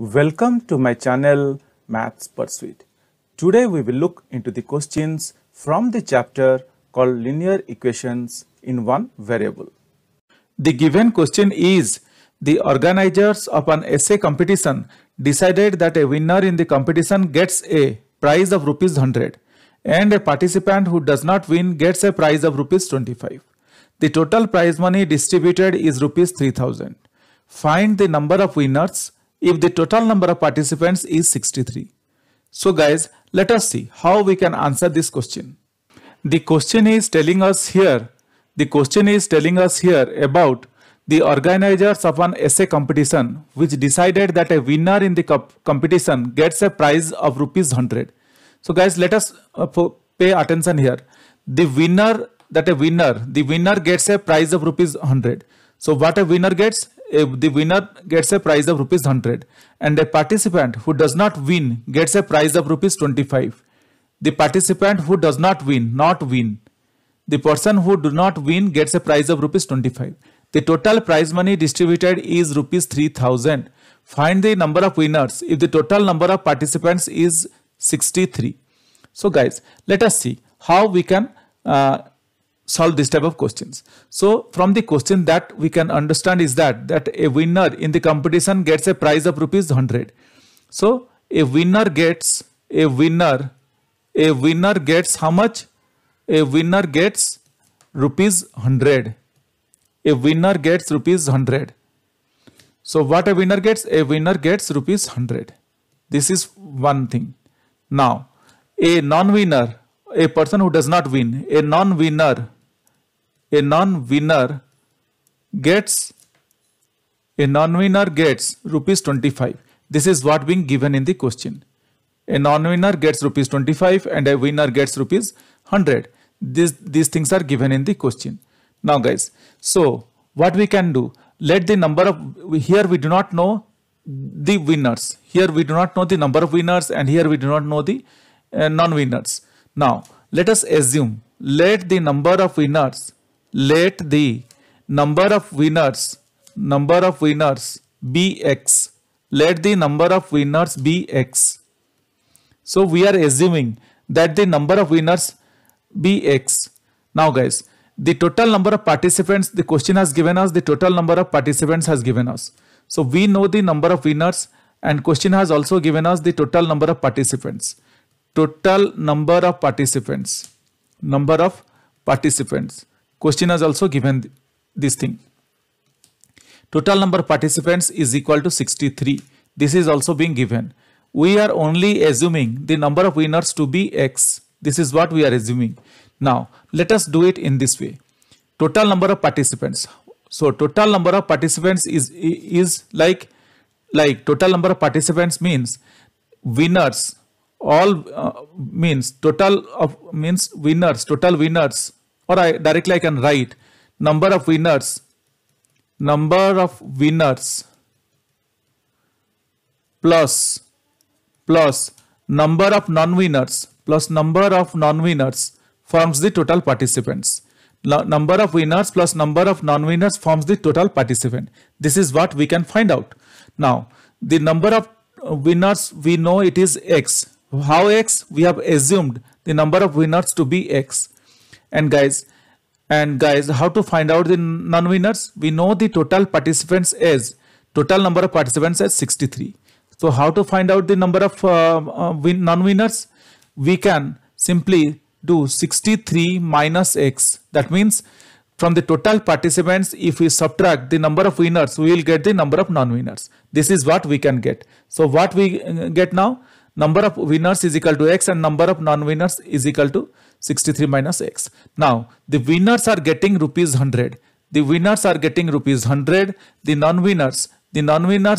Welcome to my channel Maths Pursuit. Today we will look into the questions from the chapter called Linear Equations in One Variable. The given question is, the organizers of an essay competition decided that a winner in the competition gets a prize of rupees 100 and a participant who does not win gets a prize of rupees 25. The total prize money distributed is rupees 3000. Find the number of winners if the total number of participants is 63. So guys, let us see how we can answer this question. The question is telling us here about the organizers of an essay competition which decided that a winner in the competition gets a prize of rupees 100. So guys, let us pay attention here. The winner gets a prize of rupees 100. So what a winner gets? The winner gets a prize of rupees 100 and a participant who does not win gets a prize of rupees 25. The participant who does not win, the person who do not win gets a prize of rupees 25. The total prize money distributed is rupees 3000. Find the number of winners if the total number of participants is 63. So guys, let us see how we can solve this type of questions. So from the question that we can understand is that a winner in the competition gets a prize of rupees 100. So a winner gets how much? A winner gets rupees 100. A winner gets rupees 100. So what a winner gets? A winner gets rupees 100. This is one thing. Now a non-winner, a person who does not win, a non-winner gets rupees 25. This is what being given in the question. A non-winner gets rupees 25 and a winner gets rupees 100. These things are given in the question. Now guys, so what we can do, let the number of, here we do not know the winners. Here we do not know the number of winners and here we do not know the non-winners. Now let us assume, let the number of winners be x. Let the number of winners be x. So we are assuming that the number of winners be x. Now guys, the total number of participants, the question has given us the total number of participants has given us. So we know the number of winners and question has also given us the total number of participants. Total number of participants. Question has also given this thing. Total number of participants is equal to 63. This is also being given. We are only assuming the number of winners to be x. This is what we are assuming. Now let us do it in this way. Total number of participants. So total number of participants is like total number of participants means winners. All means total winners, or I can write number of winners plus number of non-winners forms the total participants. Number of winners plus number of non-winners forms the total participant. This is what we can find out. Now the number of winners, we know it is x. How x? We have assumed the number of winners to be x. And guys, how to find out the non-winners? We know the total participants as total number of participants as 63. So how to find out the number of non-winners? We can simply do 63 minus x. That means from the total participants, if we subtract the number of winners, we will get the number of non-winners. This is what we can get. So what we get now? Number of winners is equal to x and number of non-winners is equal to 63 minus x. Now the winners are getting rupees 100. The winners are getting rupees 100. The non-winners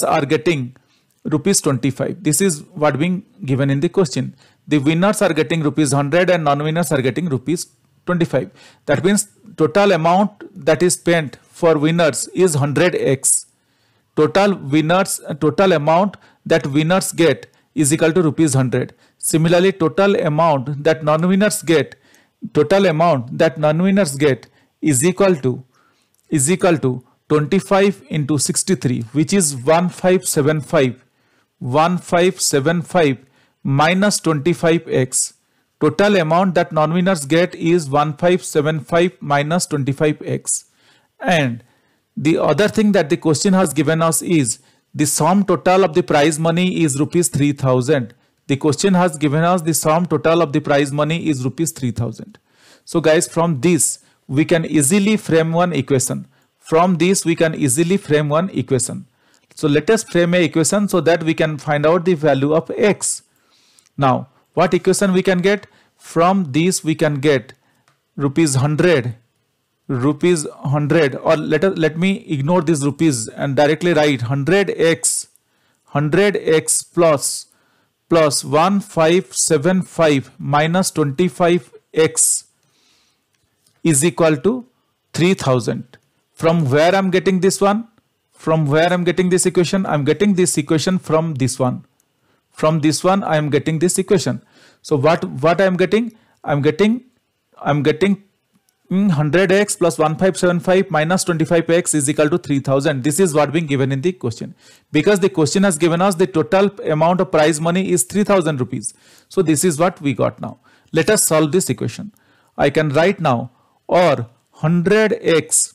are getting rupees 25. This is what being given in the question. The winners are getting rupees 100 and non-winners are getting rupees 25. That means total amount that is spent for winners is 100x. Total amount that winners get is equal to rupees 100. Similarly, total amount that non-winners get is equal to 25 into 63, which is 1575 1575 minus 25x. Total amount that non-winners get is 1575 minus 25x. And the other thing that the question has given us is the sum total of the prize money is rupees 3000. The question has given us the sum total of the prize money is rupees 3000. So guys, from this we can easily frame one equation. From this we can easily frame one equation. So let us frame a equation so that we can find out the value of x. Now what equation we can get? From this we can get rupees 100, or let me ignore this rupees and directly write 100x plus 1575 minus 25x is equal to 3000. From where I'm getting this one? From where I'm getting this equation? I'm getting this equation from this one. From this one I am getting this equation. So what I am getting? I'm getting 100x plus 1575 minus 25x is equal to 3000. This is what being given in the question, because the question has given us the total amount of prize money is 3000 rupees. So this is what we got now. Let us solve this equation. I can write now, or 100x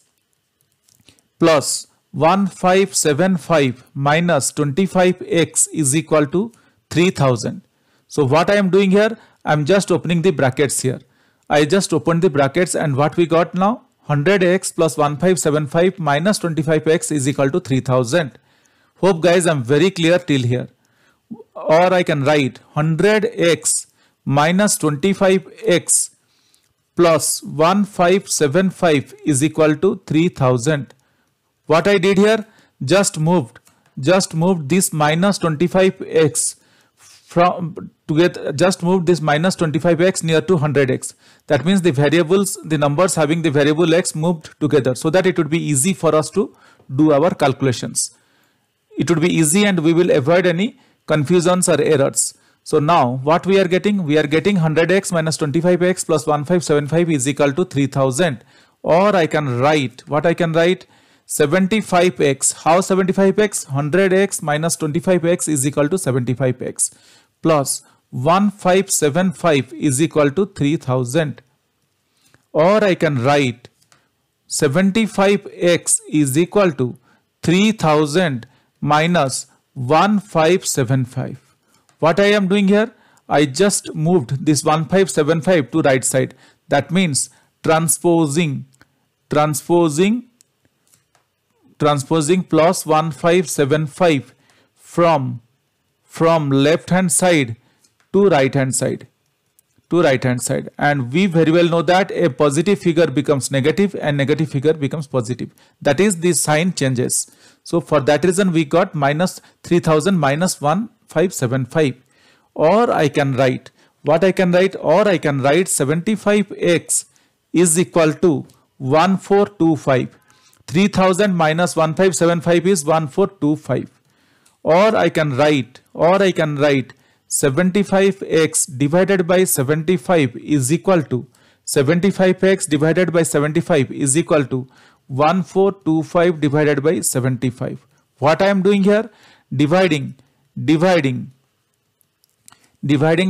plus 1575 minus 25x is equal to 3000. So what I am doing here, I am just opening the brackets here. I just opened the brackets, and what we got now? 100x plus 1575 minus 25x is equal to 3000. Hope guys I'm very clear till here. Or I can write 100x minus 25x plus 1575 is equal to 3000. What I did here? Just moved this minus 25x from to get, just move this minus 25x near to 100x. That means the variables, the numbers having the variable x moved together, so that it would be easy for us to do our calculations. It would be easy and we will avoid any confusions or errors. So now what we are getting? We are getting 100x minus 25x plus 1575 is equal to 3000. Or I can write, what I can write? 75x. How 75x? 100x minus 25x is equal to 75x plus 1575 is equal to 3000. Or I can write 75x is equal to 3000 minus 1575. What I am doing here? I just moved this 1575 to right side. That means transposing plus 1575 from left hand side to right hand side, and we very well know that a positive figure becomes negative and negative figure becomes positive. That is, the sign changes. So for that reason we got minus 3000 minus 1575. Or I can write, what I can write? Or I can write 75x is equal to 1425. 3000 minus 1575 is 1425. Or I can write 75x divided by 75 is equal to 75x divided by 75 is equal to 1425 divided by 75. What I am doing here? Dividing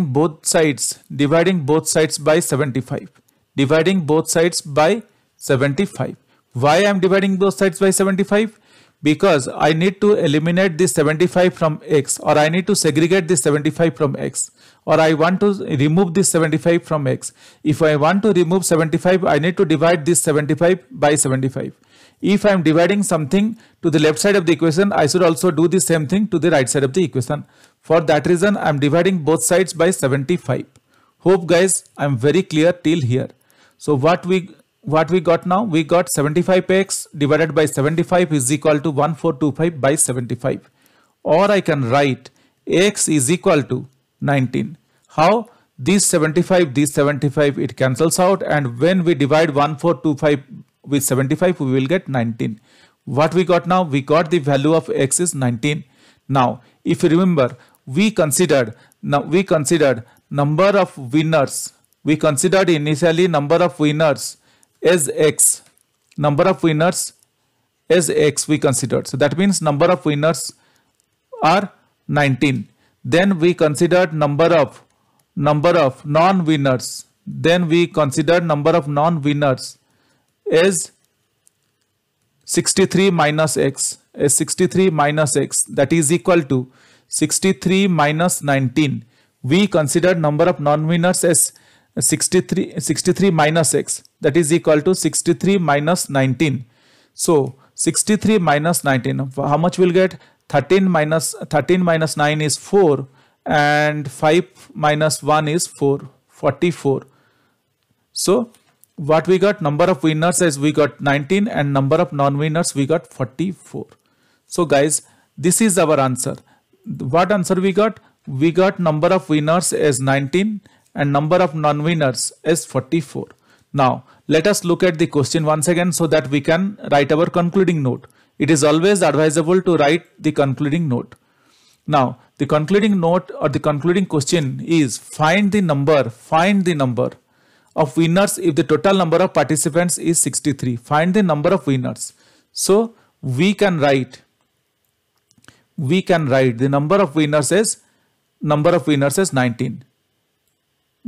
both sides by 75. Dividing both sides by 75. Why I am dividing both sides by 75? Because I need to eliminate this 75 from x, or I need to segregate this 75 from x, or I want to remove this 75 from x. If I want to remove 75, I need to divide this 75 by 75. If I am dividing something to the left side of the equation, I should also do the same thing to the right side of the equation. For that reason, I am dividing both sides by 75. Hope guys I am very clear till here. So what we got now? We got 75x divided by 75 is equal to 1425 by 75. Or I can write x is equal to 19. How? This 75 it cancels out, and when we divide 1425 with 75 we will get 19. What we got now? We got the value of x is 19. Now if you remember, we considered number of winners. We considered initially number of winners as x. Number of winners as x we considered. So that means number of winners are 19. Then we considered number of non-winners. Then we considered number of non-winners is 63 minus x, is 63 minus x, that is equal to 63 minus 19. We considered number of non-winners as 63 minus x, that is equal to 63 minus 19. So 63 minus 19, how much we'll get? 13 minus 9 is 4, and 5 minus 1 is 4, 44. So what we got? Number of winners is we got 19, and number of non-winners we got 44. So guys, this is our answer. What answer we got? We got number of winners as 19 and number of non-winners as 44. Now let us look at the question once again so that we can write our concluding note. It is always advisable to write the concluding note. Now the concluding note or the concluding question is find the number of winners if the total number of participants is 63. Find the number of winners. So we can write the number of winners as 19,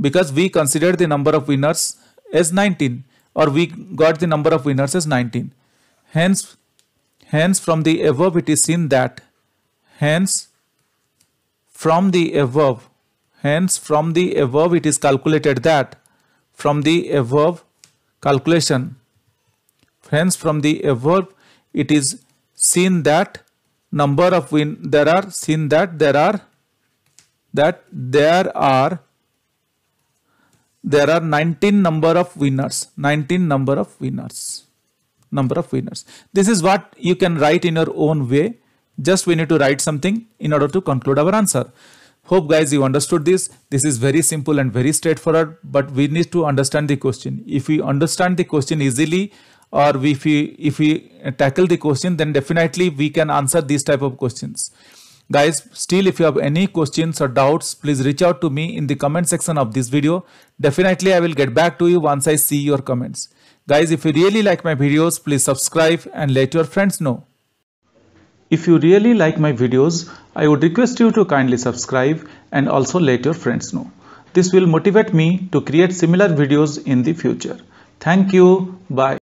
because we considered the number of winners as 19, or we got the number of winners as 19. Hence from the above it is seen that from the above it is calculated that from the above calculation, it is seen that there are 19 number of winners. This is what you can write in your own way. Just we need to write something in order to conclude our answer. Hope guys you understood this. This is very simple and very straightforward, but we need to understand the question. If we understand the question easily, or if we tackle the question, then definitely we can answer these type of questions. Guys, still if you have any questions or doubts, please reach out to me in the comment section of this video. Definitely I will get back to you once I see your comments. Guys, if you really like my videos, please subscribe and let your friends know. If you really like my videos, I would request you to kindly subscribe and also let your friends know. This will motivate me to create similar videos in the future. Thank you. Bye.